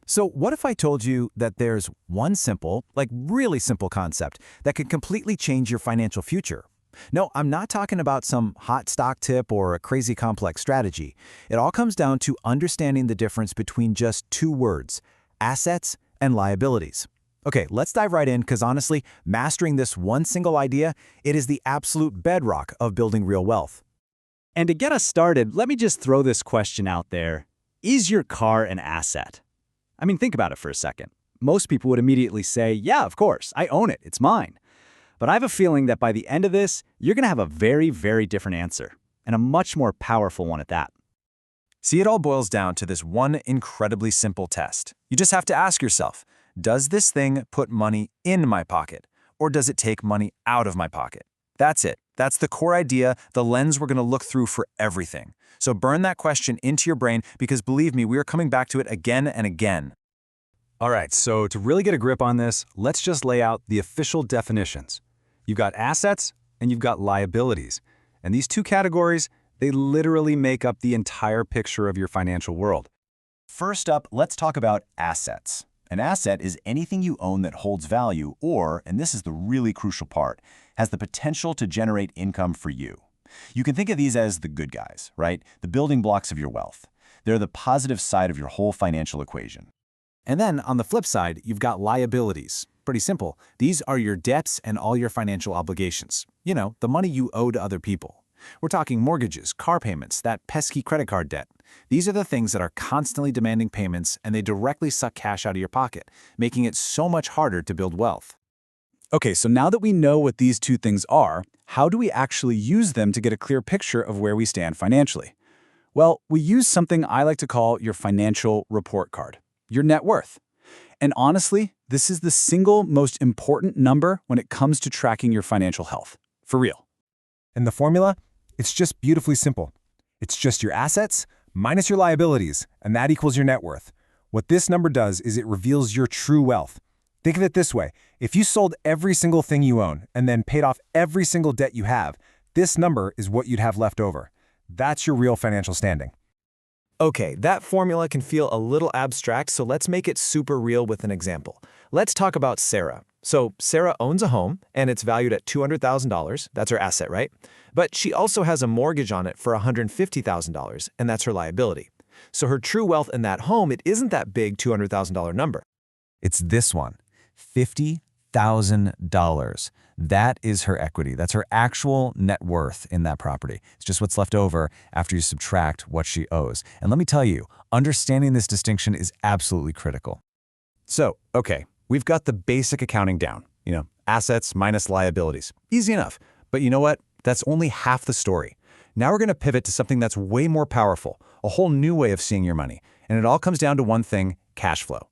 So what if I told you that there's one simple, like really simple concept that could completely change your financial future? No, I'm not talking about some hot stock tip or a crazy complex strategy. It all comes down to understanding the difference between just two words, assets and liabilities. Okay, let's dive right in because honestly, mastering this one single idea, it is the absolute bedrock of building real wealth. And to get us started, let me just throw this question out there. Is your car an asset? I mean, think about it for a second. Most people would immediately say, yeah, of course, I own it, it's mine. But I have a feeling that by the end of this, you're going to have a very, very different answer, and a much more powerful one at that. See, it all boils down to this one incredibly simple test. You just have to ask yourself, does this thing put money in my pocket, or does it take money out of my pocket? That's it. That's the core idea, the lens we're going to look through for everything. So burn that question into your brain because believe me, we are coming back to it again and again. All right, so to really get a grip on this, let's just lay out the official definitions. You've got assets and you've got liabilities. And these two categories, they literally make up the entire picture of your financial world. First up, let's talk about assets. An asset is anything you own that holds value or, and this is the really crucial part, has the potential to generate income for you. You can think of these as the good guys, right? The building blocks of your wealth. They're the positive side of your whole financial equation. And then on the flip side, you've got liabilities. Pretty simple. These are your debts and all your financial obligations. You know, the money you owe to other people. We're talking mortgages, car payments, that pesky credit card debt. These are the things that are constantly demanding payments and they directly suck cash out of your pocket, making it so much harder to build wealth. Okay, so now that we know what these two things are, how do we actually use them to get a clear picture of where we stand financially? Well, we use something I like to call your financial report card, your net worth. And honestly, this is the single most important number when it comes to tracking your financial health. For real. And the formula? It's just beautifully simple. It's just your assets minus your liabilities, and that equals your net worth. What this number does is it reveals your true wealth. Think of it this way. If you sold every single thing you own and then paid off every single debt you have, this number is what you'd have left over. That's your real financial standing. Okay, that formula can feel a little abstract, so let's make it super real with an example. Let's talk about Sarah. So Sarah owns a home, and it's valued at $200,000. That's her asset, right? But she also has a mortgage on it for $150,000, and that's her liability. So her true wealth in that home, it isn't that big $200,000 number. It's this one, $50,000. That is her equity. That's her actual net worth in that property. It's just what's left over after you subtract what she owes. And let me tell you, understanding this distinction is absolutely critical. So, okay, we've got the basic accounting down. Assets minus liabilities. Easy enough. But you know what? That's only half the story. Now we're going to pivot to something that's way more powerful, a whole new way of seeing your money. And it all comes down to one thing, cash flow.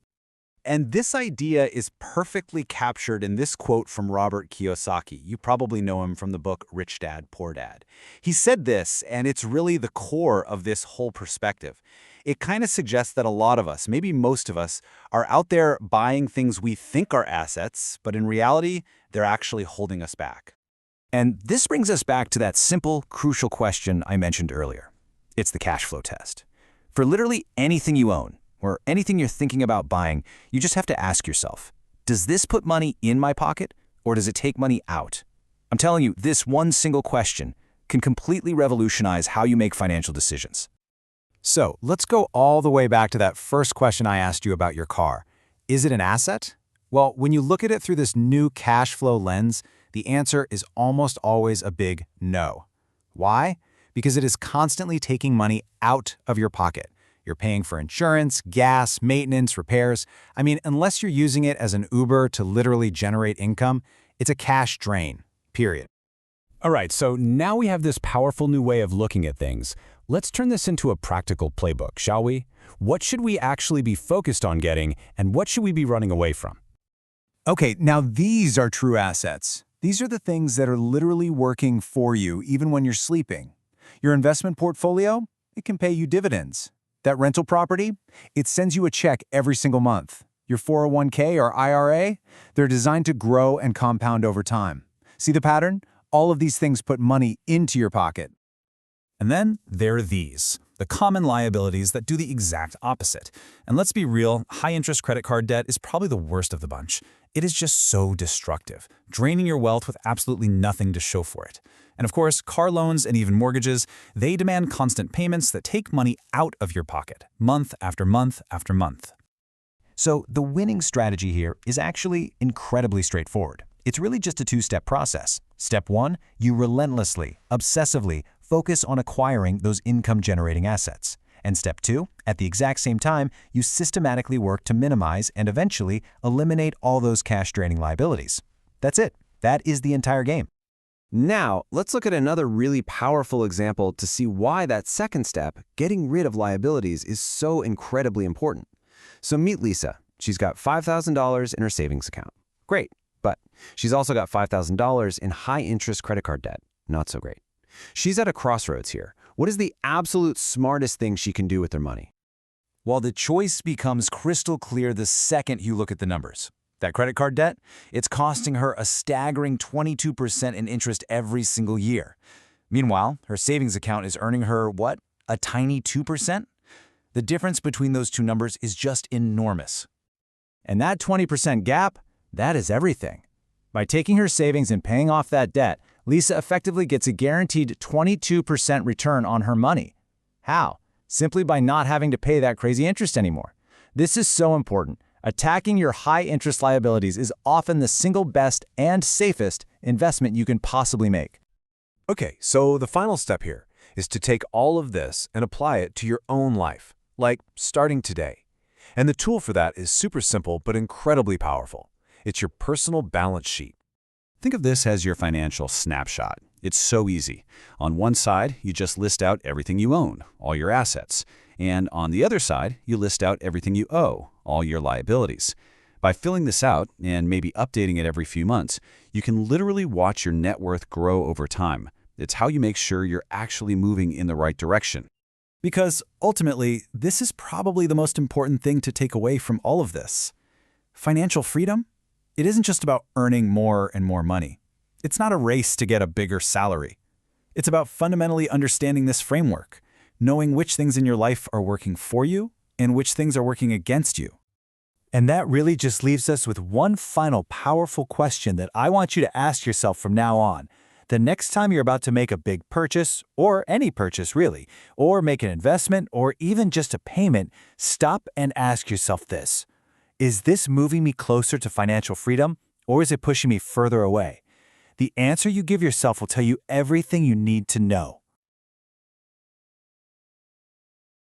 And this idea is perfectly captured in this quote from Robert Kiyosaki. You probably know him from the book Rich Dad, Poor Dad. He said this, and it's really the core of this whole perspective. It kind of suggests that a lot of us, maybe most of us, are out there buying things we think are assets, but in reality, they're actually holding us back. And this brings us back to that simple, crucial question I mentioned earlier. It's the cash flow test. For literally anything you own, or anything you're thinking about buying, you just have to ask yourself, does this put money in my pocket, or does it take money out? I'm telling you, this one single question can completely revolutionize how you make financial decisions. So let's go all the way back to that first question I asked you about your car. Is it an asset? Well, when you look at it through this new cash flow lens, the answer is almost always a big no. Why? Because it is constantly taking money out of your pocket. You're paying for insurance, gas, maintenance, repairs. I mean, unless you're using it as an Uber to literally generate income, it's a cash drain, period. All right, so now we have this powerful new way of looking at things. Let's turn this into a practical playbook, shall we? What should we actually be focused on getting, and what should we be running away from? Okay, now these are true assets. These are the things that are literally working for you even when you're sleeping. Your investment portfolio, it can pay you dividends. That rental property, it sends you a check every single month. Your 401k or IRA, they're designed to grow and compound over time. See the pattern? All of these things put money into your pocket. And then there are these. the common liabilities that do the exact opposite. And let's be real, high-interest credit card debt is probably the worst of the bunch. It is just so destructive, draining your wealth with absolutely nothing to show for it. And of course, car loans and even mortgages, they demand constant payments that take money out of your pocket, month after month after month. So the winning strategy here is actually incredibly straightforward. It's really just a two-step process. Step 1, you relentlessly, obsessively focus on acquiring those income-generating assets. And step 2, at the exact same time, you systematically work to minimize and eventually eliminate all those cash-draining liabilities. That's it. That is the entire game. Now, let's look at another really powerful example to see why that second step, getting rid of liabilities, is so incredibly important. So meet Lisa. She's got $5,000 in her savings account. Great, but she's also got $5,000 in high-interest credit card debt. Not so great. She's at a crossroads here. What is the absolute smartest thing she can do with her money? Well, the choice becomes crystal clear the second you look at the numbers. That credit card debt, it's costing her a staggering 22% in interest every single year. Meanwhile, her savings account is earning her, what, a tiny 2%? The difference between those two numbers is just enormous. And that 20% gap, that is everything. By taking her savings and paying off that debt, Lisa effectively gets a guaranteed 22% return on her money. How? Simply by not having to pay that crazy interest anymore. This is so important. Attacking your high-interest liabilities is often the single best and safest investment you can possibly make. Okay, so the final step here is to take all of this and apply it to your own life, like starting today. And the tool for that is super simple but incredibly powerful. It's your personal balance sheet. Think of this as your financial snapshot. It's so easy. On one side, you just list out everything you own, all your assets. And on the other side, you list out everything you owe, all your liabilities. By filling this out and maybe updating it every few months, you can literally watch your net worth grow over time. It's how you make sure you're actually moving in the right direction. Because ultimately, this is probably the most important thing to take away from all of this. Financial freedom? It isn't just about earning more and more money. It's not a race to get a bigger salary. It's about fundamentally understanding this framework, knowing which things in your life are working for you and which things are working against you. And that really just leaves us with one final powerful question that I want you to ask yourself from now on. The next time you're about to make a big purchase, or any purchase really, or make an investment, or even just a payment, stop and ask yourself this. Is this moving me closer to financial freedom, or is it pushing me further away? The answer you give yourself will tell you everything you need to know.